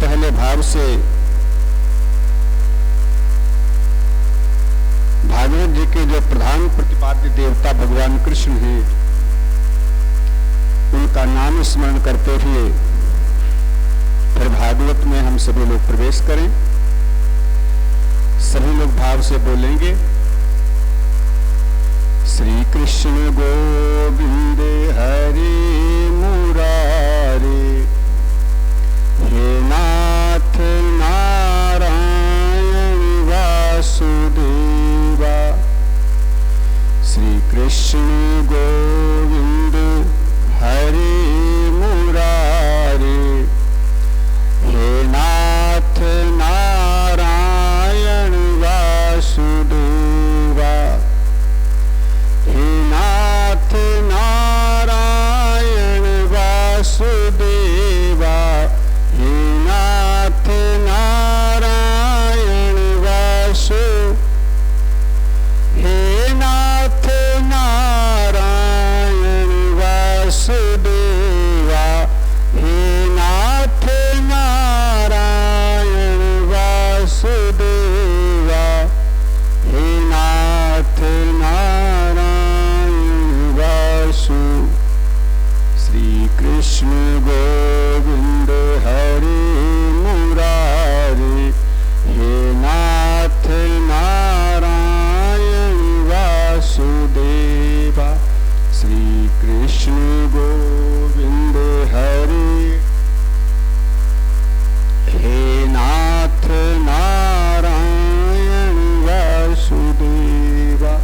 पहले भाव से भागवत जी के जो प्रधान प्रतिपाद्य देवता भगवान कृष्ण हैं, उनका नाम स्मरण करते हुए फिर भागवत में हम सभी लोग प्रवेश करें। सभी लोग भाव से बोलेंगे, श्री कृष्ण गोविंद हरे मुरारे, हे नाथ नारायण वासुदेवा। श्री कृष्ण गोविंद हरे मुरारे, हे नाथ नारायण वासुदेवा। हे नाथ नारायण वासुदेवा, हे नाथ नारायण वासु, हे नाथ नारायण वासुदेवा, हे नाथ नारायण वासुदेवा, हे नाथ नारायण वासु। श्री कृष्ण गोविंद हरे मुरारे, हे नाथ नारायण वासुदेवा। श्री कृष्ण गोविंद हरे, हे नाथ नारायण वासुदेवा,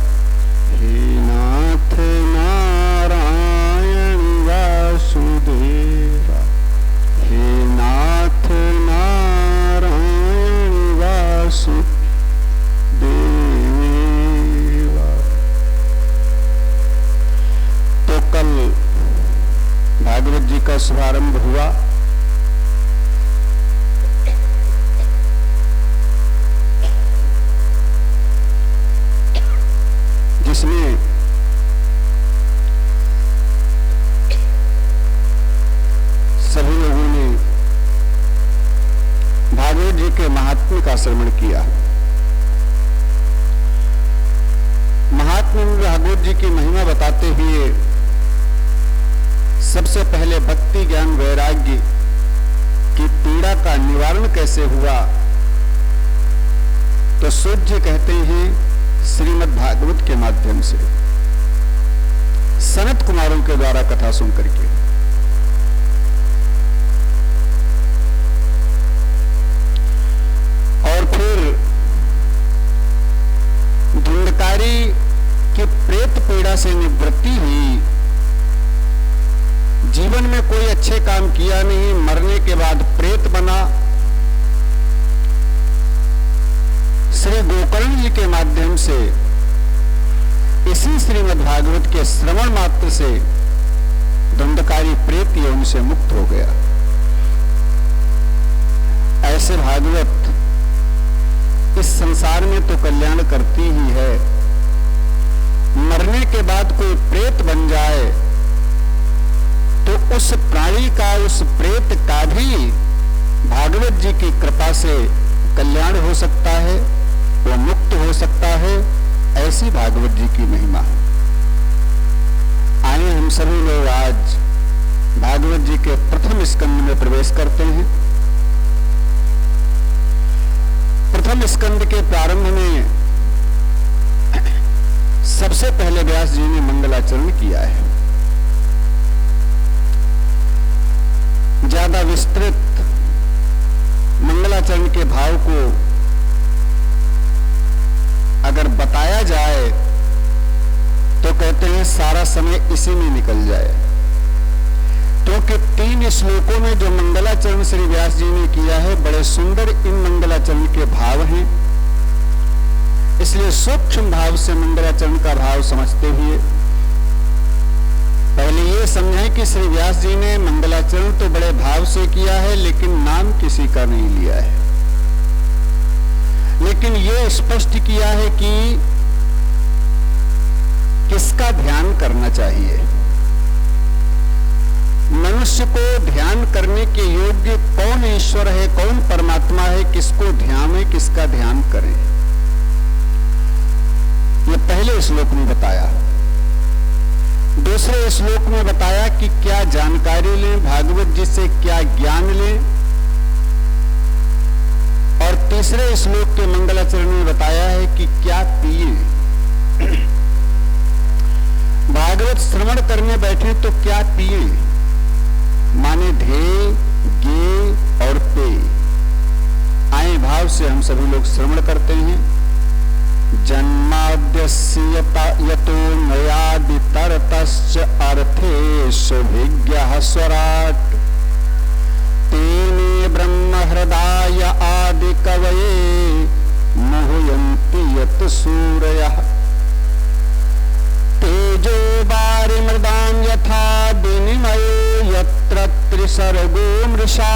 हे नाथ नारायण वासुदेवा, हे नाथ नारायण वासुदेवा। तो कल भागवत जी का शुभारंभ हुआ। जिसमें सभी लोगों ने भागवत जी के महात्म्य का श्रवण किया। महात्मा में भागवत जी की महिमा बताते हुए सबसे पहले भक्ति ज्ञान वैराग्य की पीड़ा का निवारण कैसे हुआ, तो सूर्य कहते हैं श्रीमद् भागवत के माध्यम से, सनत कुमारों के द्वारा कथा सुन करके। और फिर धुंधकारी की प्रेत पीड़ा से निवृत्ति हुई। जीवन में कोई अच्छे काम किया नहीं, मरने के बाद प्रेत बना। श्री गोकर्ण जी के माध्यम से इसी श्रीमद् भागवत के श्रवण मात्र से धुंधकारी प्रेत यौन से मुक्त हो गया। ऐसे भागवत इस संसार में तो कल्याण करती ही है, मरने के बाद कोई प्रेत बन जाए तो उस प्राणी का, उस प्रेत का भी भागवत जी की कृपा से कल्याण हो सकता है, वो मुक्त हो सकता है। ऐसी भागवत जी की महिमा। आइए हम सभी लोग आज भागवत जी के प्रथम स्कंद में प्रवेश करते हैं। प्रथम स्कंद के प्रारंभ में सबसे पहले व्यास जी ने मंगलाचरण किया है। ज्यादा विस्तृत मंगलाचरण के भाव को अगर बताया जाए तो कहते हैं सारा समय इसी में निकल जाए, क्योंकि 3 श्लोकों में जो मंगलाचरण श्री व्यास जी ने किया है, बड़े सुंदर इन मंगलाचरण के भाव हैं। इसलिए सूक्ष्म भाव से मंगलाचरण का भाव समझते हुए पहले ये समझें कि श्री व्यास जी ने मंगलाचरण तो बड़े भाव से किया है, लेकिन नाम किसी का नहीं लिया है। लेकिन ये स्पष्ट किया है कि किसका ध्यान करना चाहिए। मनुष्य को ध्यान करने के योग्य कौन ईश्वर है, कौन परमात्मा है, किसको ध्यान है, किसका ध्यान करें, ये पहले श्लोक में बताया। दूसरे श्लोक में बताया कि क्या जानकारी लें, भागवत जी से क्या ज्ञान लें, और तीसरे श्लोक के मंगलाचरण में बताया है कि क्या पिए। भागवत श्रवण करने बैठे तो क्या पिए, माने ध्येय, गे और पेय। आए भाव से हम सभी लोग श्रवण करते हैं। जन्माद्यस्य यतो नयादितरतश्च अर्थेषु विज्ञः स्वराट् तेने ब्रह्म हृदय आदि कवये मोहयन्ति यत् सूरयः तेजो वारिमृदां यथा विनिमयो यत्र त्रिसर्गो मृषा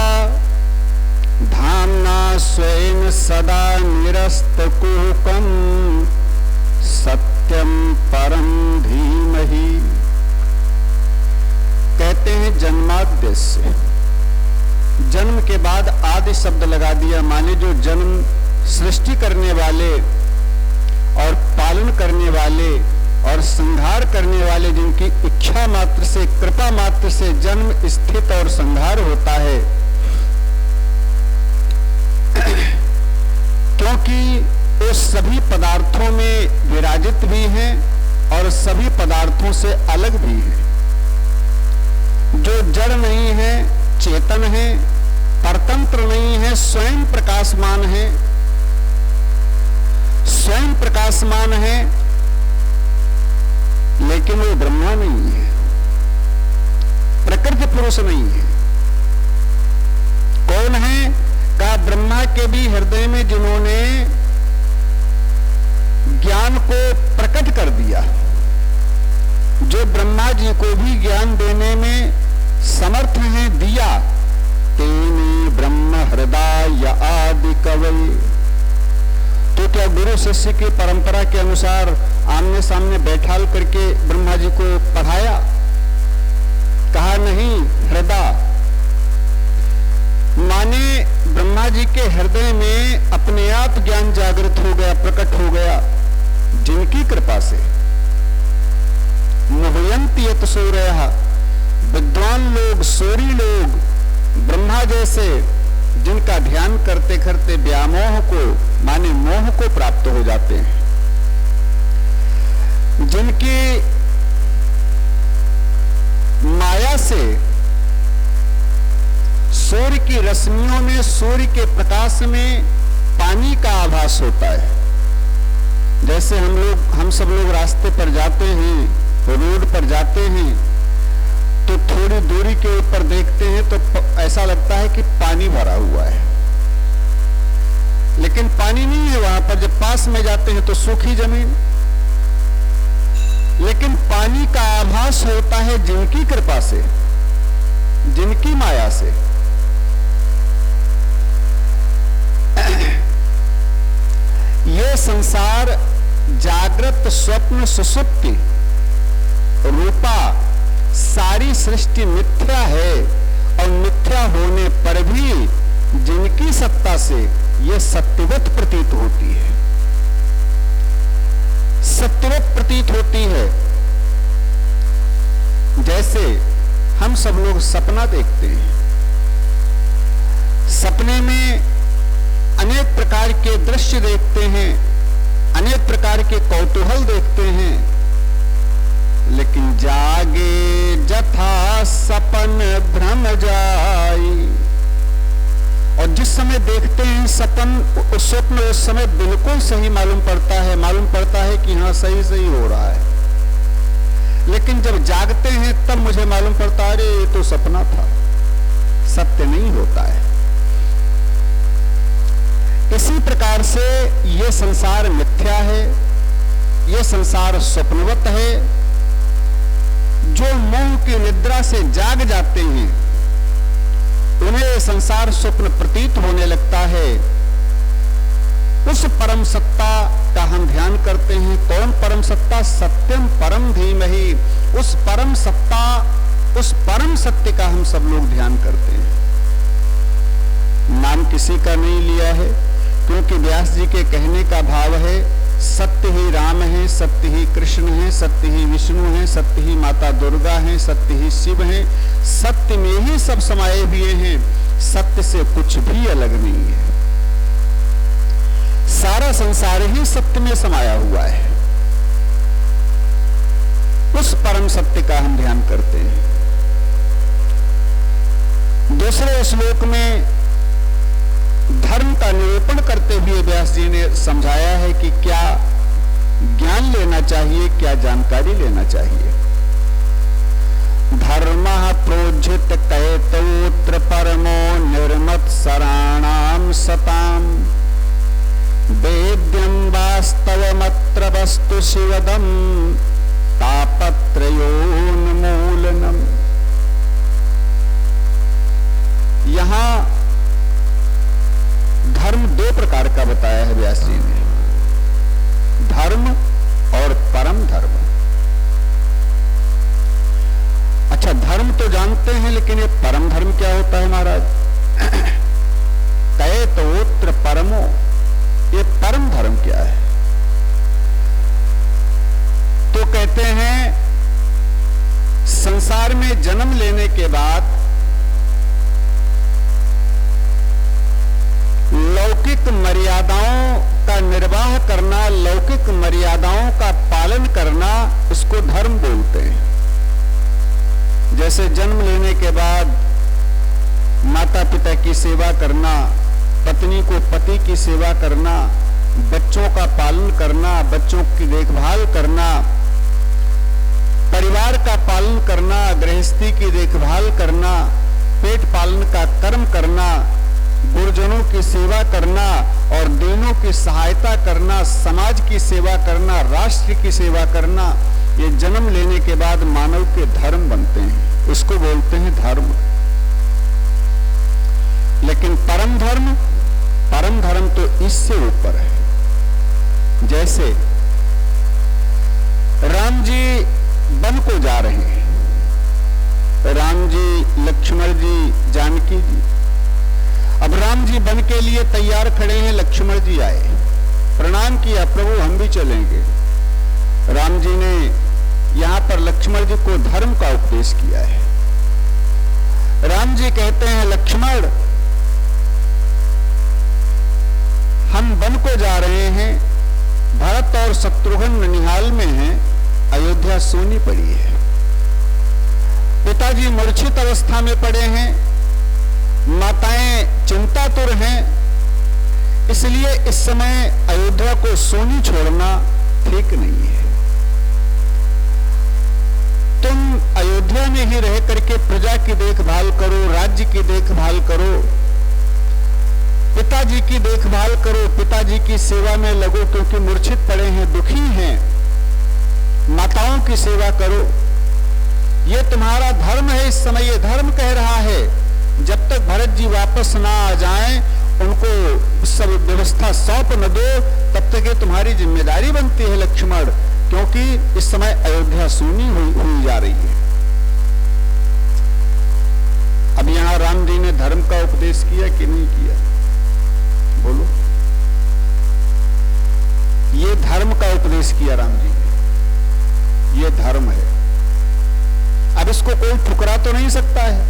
धाम्ना स्वेन सदा निरस्तकुहकं सत्यम परम धीमहि। कहते हैं जन्माद्यस्य, जन्म के बाद आदि शब्द लगा दिया, माने जो जन्म सृष्टि करने वाले और पालन करने वाले और संहार करने वाले, जिनकी इच्छा मात्र से, कृपा मात्र से जन्म, स्थित और संहार होता है, क्योंकि वो सभी पदार्थों में विराजित भी हैं और सभी पदार्थों से अलग भी हैं। जो जड़ नहीं है, चेतन है, परतंत्र नहीं है, स्वयं प्रकाशमान है, स्वयं प्रकाशमान है, लेकिन वो ब्रह्मा नहीं है, प्रकृति पुरुष नहीं है। कौन है? का ब्रह्मा के भी हृदय में जिन्होंने ज्ञान को प्रकट कर दिया, जो ब्रह्मा जी को भी ज्ञान देने में समर्थ है, दिया। तेने ब्रह्म हृदय आदि कवये। तो क्या गुरु शिष्य की परंपरा के अनुसार आमने सामने बैठाल करके ब्रह्मा जी को पढ़ाया? कहा नहीं, हृदय माने ब्रह्मा जी के हृदय में अपने आप ज्ञान जागृत हो गया, प्रकट हो गया, जिनकी कृपा से। मोहयन्ति यत् सूरयः, विद्वान लोग, सूरी लोग, ब्रह्मा जैसे, जिनका ध्यान करते करते व्यामोह को, माने मोह को प्राप्त हो जाते हैं, जिनकी माया से सूर्य की रश्मियों में, सूर्य के प्रकाश में पानी का आभास होता है। जैसे हम सब लोग रास्ते पर जाते हैं, रोड पर जाते हैं, तो थोड़ी दूरी के ऊपर देखते हैं तो ऐसा लगता है कि पानी भरा हुआ है, लेकिन पानी नहीं है वहां पर। जब पास में जाते हैं तो सूखी जमीन, लेकिन पानी का आभास होता है जिनकी कृपा से, जिनकी माया से। ये संसार जागृत, स्वप्न, सुषुप्ति रूपा सारी सृष्टि मिथ्या है, और मिथ्या होने पर भी जिनकी सत्ता से ये सत्यवत प्रतीत होती है, सत्यवत प्रतीत होती है। जैसे हम सब लोग सपना देखते हैं, सपने में अनेक प्रकार के दृश्य देखते हैं, अनेक प्रकार के कौतूहल देखते हैं, लेकिन जागे जथा सपन भ्रम जाई। और जिस समय देखते हैं सपन, उस स्वप्न, उस समय बिल्कुल सही मालूम पड़ता है, मालूम पड़ता है कि हाँ सही सही हो रहा है, लेकिन जब जागते हैं तब मुझे मालूम पड़ता है अरे ये तो सपना था, सत्य नहीं होता है। इसी प्रकार से ये संसार मिथ्या है, ये संसार स्वप्नवत है। जो मोह की निद्रा से जाग जाते हैं उन्हें संसार स्वप्न प्रतीत होने लगता है। उस परम सत्ता का हम ध्यान करते हैं। कौन परम सत्ता? सत्यम परम धीमहि। उस परम सत्ता उस परम सत्य का हम सब लोग ध्यान करते हैं। नाम किसी का नहीं लिया है, क्योंकि व्यास जी के कहने का भाव है सत्य ही राम है, सत्य ही कृष्ण है, सत्य ही विष्णु है, सत्य ही माता दुर्गा है, सत्य ही शिव है, सत्य में ही सब समाये हुए हैं, सत्य से कुछ भी अलग नहीं है। सारा संसार ही सत्य में समाया हुआ है। उस परम सत्य का हम ध्यान करते हैं। दूसरे श्लोक में धर्म का निरूपण करते हुए व्यास जी ने समझाया है कि क्या ज्ञान लेना चाहिए, क्या जानकारी लेना चाहिए। धर्मः प्रोज्झित कैतवोत्र परमो निर्मत्सराणां सताम् वेद्यं वास्तवमत्र वस्तु शिवदम् तापत्रयोन्मूलनम्। यहां धर्म दो प्रकार का बताया है व्यास जी ने, धर्म और परम धर्म। अच्छा, धर्म तो जानते हैं, लेकिन ये परम धर्म क्या होता है महाराज? कैतवोत्र परमो, ये परम धर्म क्या है? तो कहते हैं संसार में जन्म लेने के बाद लौकिक मर्यादाओं का निर्वाह करना, लौकिक मर्यादाओं का पालन करना, इसको धर्म बोलते हैं। जैसे जन्म लेने के बाद माता पिता की सेवा करना, पत्नी को पति की सेवा करना, बच्चों का पालन करना, बच्चों की देखभाल करना, परिवार का पालन करना, गृहस्थी की देखभाल करना, पेट पालन का कर्म करना, गुरुजनों की सेवा करना और दीनों की सहायता करना, समाज की सेवा करना, राष्ट्र की सेवा करना, ये जन्म लेने के बाद मानव के धर्म बनते हैं। इसको बोलते हैं धर्म। लेकिन परम धर्म तो इससे ऊपर है। जैसे राम जी वन को जा रहे हैं, राम जी, लक्ष्मण जी, जानकी जी। अब राम जी वन के लिए तैयार खड़े हैं, लक्ष्मण जी आए, प्रणाम किया, प्रभु हम भी चलेंगे। राम जी ने यहां पर लक्ष्मण जी को धर्म का उपदेश किया है। राम जी कहते हैं, लक्ष्मण हम वन को जा रहे हैं, भरत और शत्रुघ्न ननिहाल में हैं, अयोध्या सोनी पड़ी है, पिताजी मूर्छित अवस्था में पड़े हैं, माताएं चिंतातुर हैं, इसलिए इस समय अयोध्या को सोनी छोड़ना ठीक नहीं है। तुम अयोध्या में ही रह करके प्रजा की देखभाल करो, राज्य की देखभाल करो, पिताजी की देखभाल करो, पिताजी की सेवा में लगो, क्योंकि मूर्छित पड़े हैं, दुखी हैं, माताओं की सेवा करो। ये तुम्हारा धर्म है। इस समय ये धर्म कह रहा है, जब तक भरत जी वापस ना आ जाएं, उनको सब व्यवस्था सौंप न दो, तब तक ये तुम्हारी जिम्मेदारी बनती है लक्ष्मण, क्योंकि इस समय अयोध्या सूनी हुई जा रही है। अब यहां राम जी ने धर्म का उपदेश किया कि नहीं किया? बोलो। ये धर्म का उपदेश किया राम जी ने, ये धर्म है। अब इसको कोई ठुकरा तो नहीं सकता है,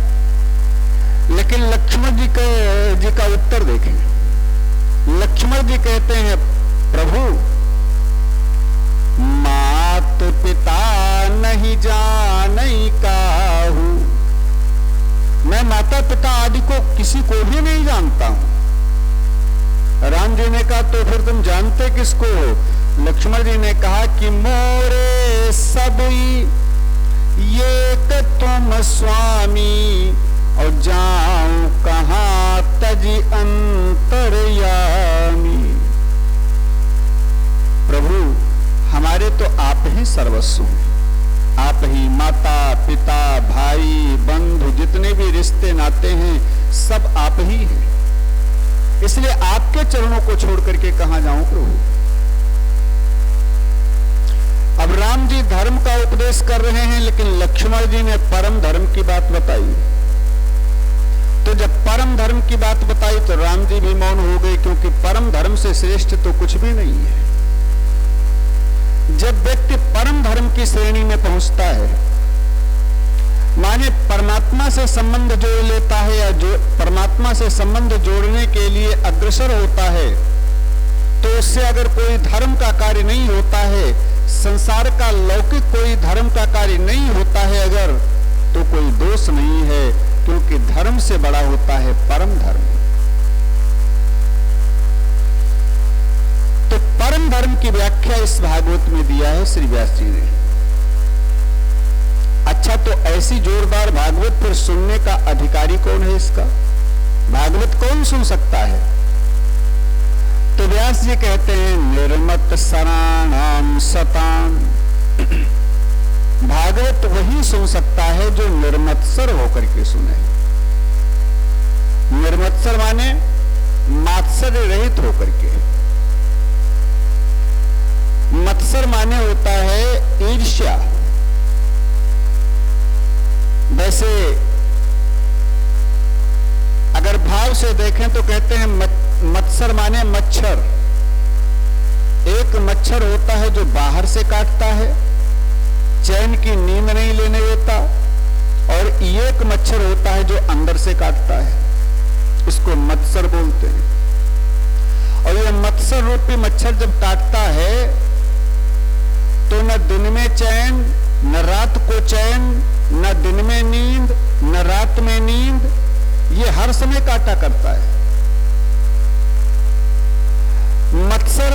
लेकिन लक्ष्मण जी का उत्तर देखें। लक्ष्मण जी कहते हैं, प्रभु मात पिता नहीं जानई काहू, मैं माता पिता आदि को किसी को भी नहीं जानता हूं। राम जी ने कहा, तो फिर तुम जानते किसको? लक्ष्मण जी ने कहा कि मोरे सबई ये तुम स्वामी, और जाऊं कहां तजी अंतर्यामी। प्रभु हमारे तो आप ही सर्वस्व हैं, आप ही माता पिता भाई बंधु जितने भी रिश्ते नाते हैं सब आप ही हैं, इसलिए आपके चरणों को छोड़ करके कहां जाऊं प्रभु। अब राम जी धर्म का उपदेश कर रहे हैं, लेकिन लक्ष्मण जी ने परम धर्म की बात बताई। तो जब परम धर्म की बात बताई तो राम जी भी मौन हो गए, क्योंकि परम धर्म से श्रेष्ठ तो कुछ भी नहीं है। जब व्यक्ति परम धर्म की श्रेणी में पहुंचता है, माने परमात्मा से संबंध जोड़ लेता है, या जो परमात्मा से संबंध जोड़ने के लिए अग्रसर होता है, तो उससे अगर कोई धर्म का कार्य नहीं होता है, संसार का लौकिक कोई धर्म का कार्य नहीं होता है अगर, तो कोई दोष नहीं है, क्योंकि धर्म से बड़ा होता है परम धर्म। तो परम धर्म की व्याख्या इस भागवत में दिया है श्री व्यास जी ने। अच्छा, तो ऐसी जोरदार भागवत फिर सुनने का अधिकारी कौन है? इसका भागवत कौन सुन सकता है? तो व्यास जी कहते हैं निर्मत सराणाम सतान। भागवत वही सुन सकता है जो निर्मत्सर होकर के सुने। निर्मत्सर माने मात्सर्य रहित होकर के। मत्सर माने होता है ईर्ष्या। वैसे अगर भाव से देखें तो कहते हैं मत्सर माने मच्छर। एक मच्छर होता है जो बाहर से काटता है, चैन की नींद नहीं लेने देता, और एक मच्छर होता है जो अंदर से काटता है, इसको मत्सर बोलते हैं। और यह मत्सर रूपी मच्छर जब काटता है तो न दिन में चैन, न रात को चैन, न दिन में नींद, न रात में नींद, ये हर समय काटा करता है। मत्सर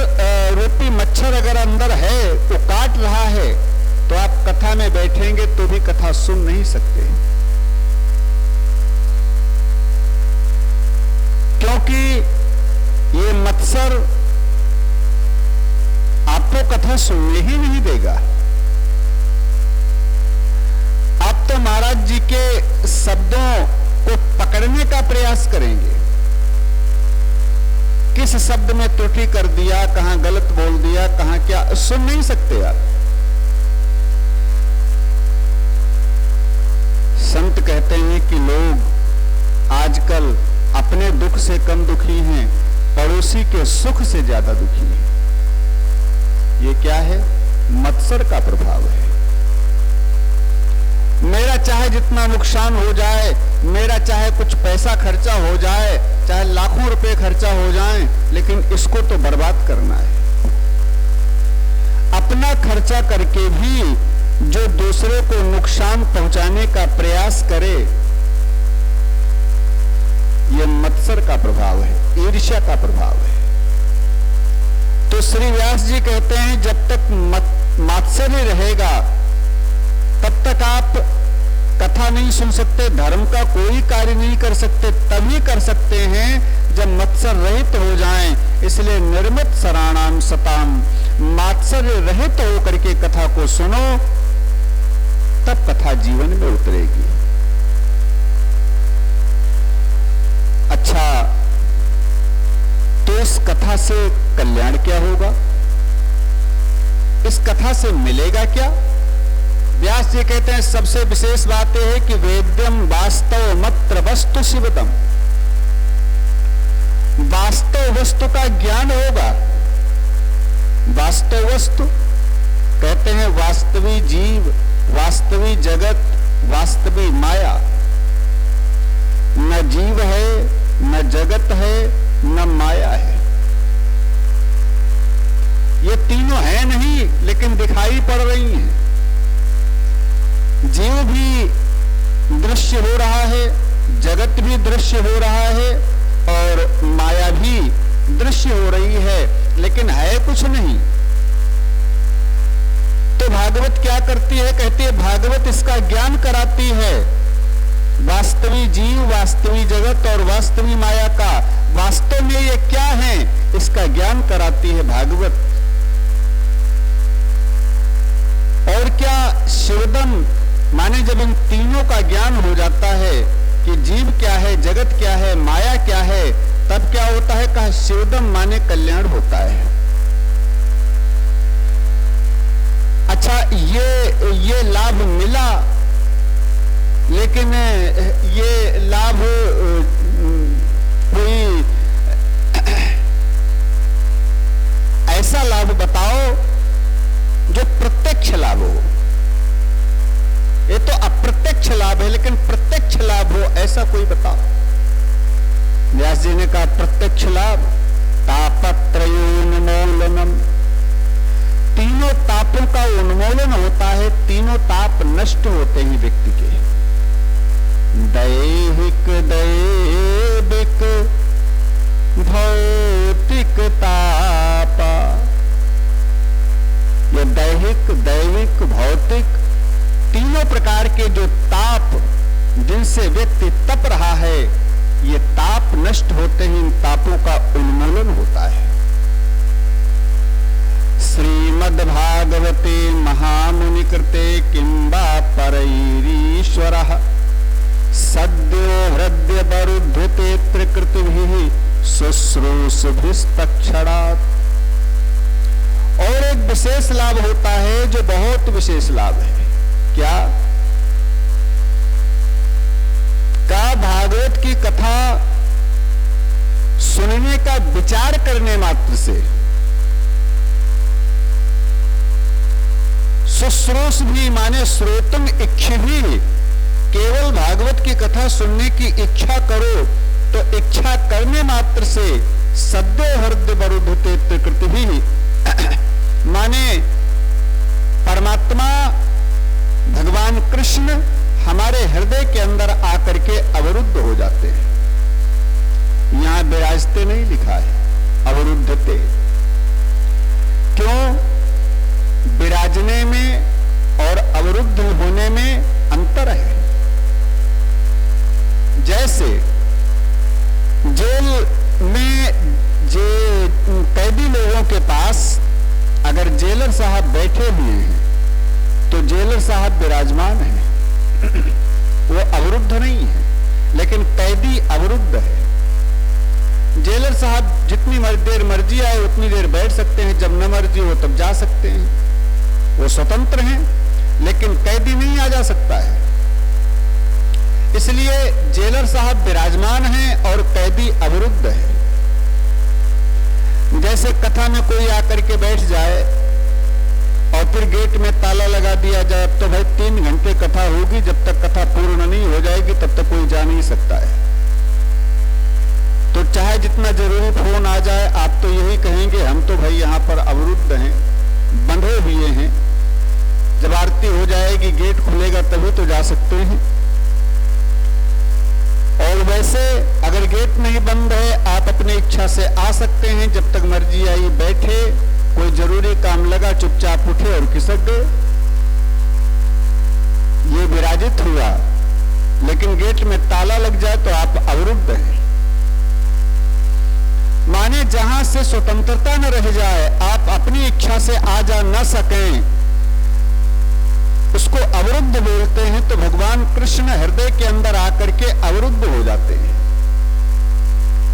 रूपी मच्छर अगर अंदर है, वो काट रहा है, तो आप कथा में बैठेंगे तो भी कथा सुन नहीं सकते, क्योंकि ये मत्सर आपको कथा सुनने ही नहीं देगा। आप तो महाराज जी के शब्दों को पकड़ने का प्रयास करेंगे, किस शब्द में त्रुटि कर दिया, कहां गलत बोल दिया, कहां क्या, सुन नहीं सकते आप। संत कहते हैं कि लोग आजकल अपने दुख से कम दुखी हैं, पड़ोसी के सुख से ज्यादा दुखी हैं। ये क्या है? मत्सर का प्रभाव है। मेरा चाहे जितना नुकसान हो जाए, मेरा चाहे कुछ पैसा खर्चा हो जाए, चाहे लाखों रुपए खर्चा हो जाए, लेकिन इसको तो बर्बाद करना है। अपना खर्चा करके भी जो दूसरे को नुकसान पहुंचाने का प्रयास करे, यह मत्सर का प्रभाव है, ईर्ष्या का प्रभाव है। तो श्री व्यास जी कहते हैं जब तक मात्सर्य रहेगा तब तक आप कथा नहीं सुन सकते, धर्म का कोई कार्य नहीं कर सकते। तभी कर सकते हैं जब मत्सर रहित हो जाएं। इसलिए निर्मित सराणाम सताम, मात्सर्य रहित होकर के कथा को सुनो, तब कथा जीवन में उतरेगी। अच्छा, तो इस कथा से कल्याण क्या होगा? इस कथा से मिलेगा क्या? व्यास जी कहते हैं सबसे विशेष बात यह है कि वेद्यम वास्तव मत्र वस्तु शिवतम, वास्तव वस्तु का ज्ञान होगा। वास्तव वस्तु कहते हैं वास्तविक जीव, वास्तविक जगत, वास्तविक माया। न जीव है, न जगत है, न माया है। ये तीनों है नहीं, लेकिन दिखाई पड़ रही हैं। जीव भी दृश्य हो रहा है, जगत भी दृश्य हो रहा है, और माया भी दृश्य हो रही है, लेकिन है कुछ नहीं। तो भागवत क्या करती है? कहती है भागवत इसका ज्ञान कराती है। वास्तविक जीव, वास्तविक जगत और वास्तविक माया का वास्तव में ये क्या है, इसका ज्ञान कराती है भागवत। और क्या? शिवदम माने जब इन तीनों का ज्ञान हो जाता है कि जीव क्या है, जगत क्या है, माया क्या है, तब क्या होता है? कहा शिवदम माने कल्याण होता है। अच्छा ये लाभ मिला, लेकिन ये लाभ कोई ऐसा लाभ बताओ जो प्रत्यक्ष लाभ हो। ये तो अप्रत्यक्ष लाभ है, लेकिन प्रत्यक्ष लाभ हो ऐसा कोई बताओ। व्यास जी ने कहा प्रत्यक्ष लाभ तापत्रयोन्मूलनम, तीनों तापों का उन्मूलन होता है, तीनों ताप नष्ट होते हैं व्यक्ति के। दैहिक दैविक भौतिक तापा, ये दैहिक दैविक भौतिक तीनों प्रकार के जो ताप जिनसे व्यक्ति तप रहा है, ये ताप नष्ट होते ही इन तापों का उन्मूलन होता है। श्रीमद्भागवते महामुनि कृते किंबा परैरीश्वरः सद्यो हृदय वरुध्यते त्रिकृतिभिः शुश्रूषभिस्तक्षणात्। और एक विशेष लाभ होता है जो बहुत विशेष लाभ है। क्या? का भागवत की कथा सुनने का विचार करने मात्र से, शुश्रूष भी माने श्रोतुम इच्छा भी, केवल भागवत की कथा सुनने की इच्छा करो तो इच्छा करने मात्र से सद्यो हृदय वरुध्यते त्रिकृतिभिः, माने परमात्मा भगवान कृष्ण हमारे हृदय के अंदर आकर के अवरुद्ध हो जाते हैं। यहां विराजते नहीं लिखा है, अवरुद्धते। क्यों? विराजने में और अवरुद्ध होने में अंतर है। जैसे जेल में कैदी लोगों के पास अगर जेलर साहब बैठे हुए हैं तो जेलर साहब विराजमान है, वो अवरुद्ध नहीं है, लेकिन कैदी अवरुद्ध है। जेलर साहब जितनी देर मर्जी आए उतनी देर बैठ सकते हैं, जब न मर्जी हो तब जा सकते हैं, वो स्वतंत्र हैं, लेकिन कैदी नहीं आ जा सकता है। इसलिए जेलर साहब विराजमान हैं और कैदी अवरुद्ध है। जैसे कथा में कोई आकर के बैठ जाए और फिर गेट में ताला लगा दिया जाए, तो भाई 3 घंटे कथा होगी, जब तक कथा पूर्ण नहीं हो जाएगी तब तक कोई जा नहीं सकता है। तो चाहे जितना जरूरी फोन आ जाए, आप तो यही कहेंगे हम तो भाई यहाँ पर अवरुद्ध हैं, बंधे हुए हैं, जब आरती हो जाएगी गेट खुलेगा तभी तो जा सकते हैं। और वैसे अगर गेट नहीं बंद है, आप अपनी इच्छा से आ सकते हैं, जब तक मर्जी आई बैठे, कोई जरूरी काम लगा चुपचाप उठे और खिसक गए। ये विराजित हुआ, लेकिन गेट में ताला लग जाए तो आप अवरुद्ध हैं। माने जहां से स्वतंत्रता न रह जाए, आप अपनी इच्छा से आ जा न सकें, उसको अवरुद्ध बोलते हैं। तो भगवान कृष्ण हृदय के अंदर आकर के अवरुद्ध हो जाते हैं।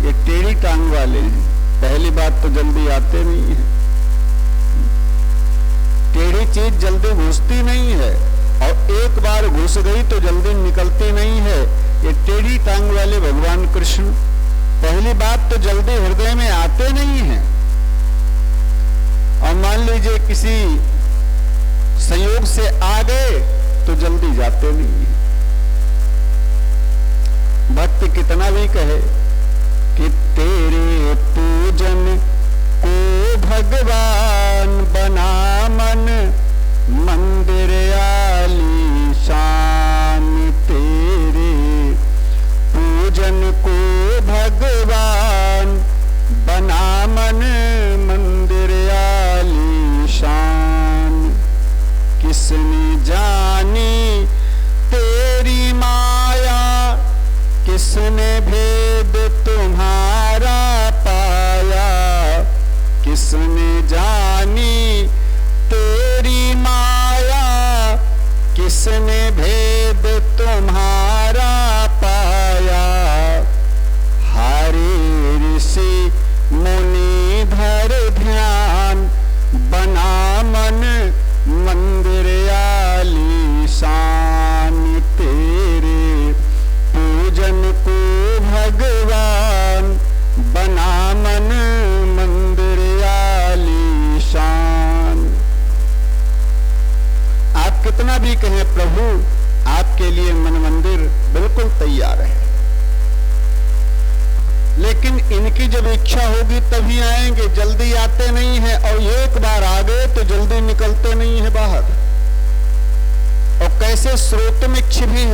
ये टेढ़ी टांग वाले हैं, पहली बात तो जल्दी आते नहीं है, टेढ़ी चीज जल्दी घुसती नहीं है, और एक बार घुस गई तो जल्दी निकलती नहीं है। ये टेढ़ी टांग वाले भगवान कृष्ण पहली बात तो जल्दी हृदय में आते नहीं हैं। और मान लीजिए किसी संयोग से आ गए तो जल्दी जाते नहीं है। भक्त कितना भी कहे कि तेरे पूजन को भगवान बना मन, मंदिर आलीशान, तेरे पूजन को भगवान बना मन, मंदिर आलीशान। किसने जानी तेरी माया, किसने भेद तुम्हारा पाया, किसने जानी तेरी माया, लेकिन इनकी जब इच्छा होगी तभी आएंगे, जल्दी आते नहीं है। और एक बार आ गए तो जल्दी निकलते नहीं है बाहर। और कैसे श्रोतमिच्छ भी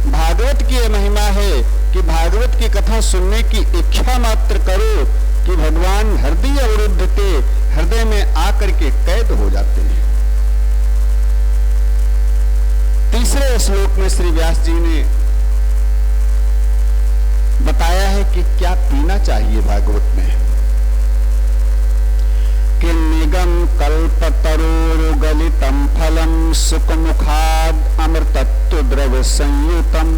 भागवत की यह महिमा है कि भागवत की कथा सुनने की इच्छा मात्र करो कि भगवान हृदय अवरुद्ध के हृदय में आकर के कैद हो जाते हैं। तीसरे श्लोक में श्री व्यास जी ने बताया है कि क्या पीना चाहिए भागवत में, कि निगम कल्पतरोरुगलितम फलम सुखमुखाद अमृतत्व द्रव्य संयुतम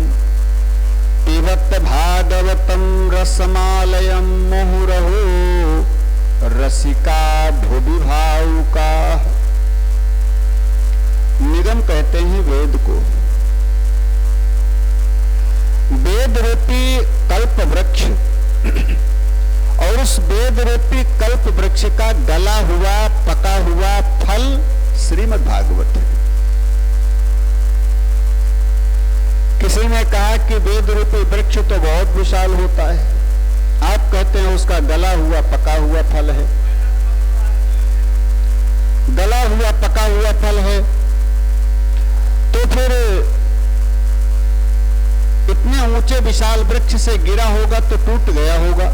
पिबत भागवतम रसमालयम मुहुरहो रसिका भुवि भावुका। निगम कहते हैं वेद को। वेद रूपी कल्प वृक्ष और उस वेद रूपी कल्प वृक्ष का गला हुआ पका हुआ फल श्रीमद् भागवत है। किसी ने कहा कि वेद रूपी वृक्ष तो बहुत विशाल होता है, आप कहते हैं उसका गला हुआ पका हुआ फल है। गला हुआ पका हुआ फल है तो फिर इतने ऊंचे विशाल वृक्ष से गिरा होगा तो टूट गया होगा।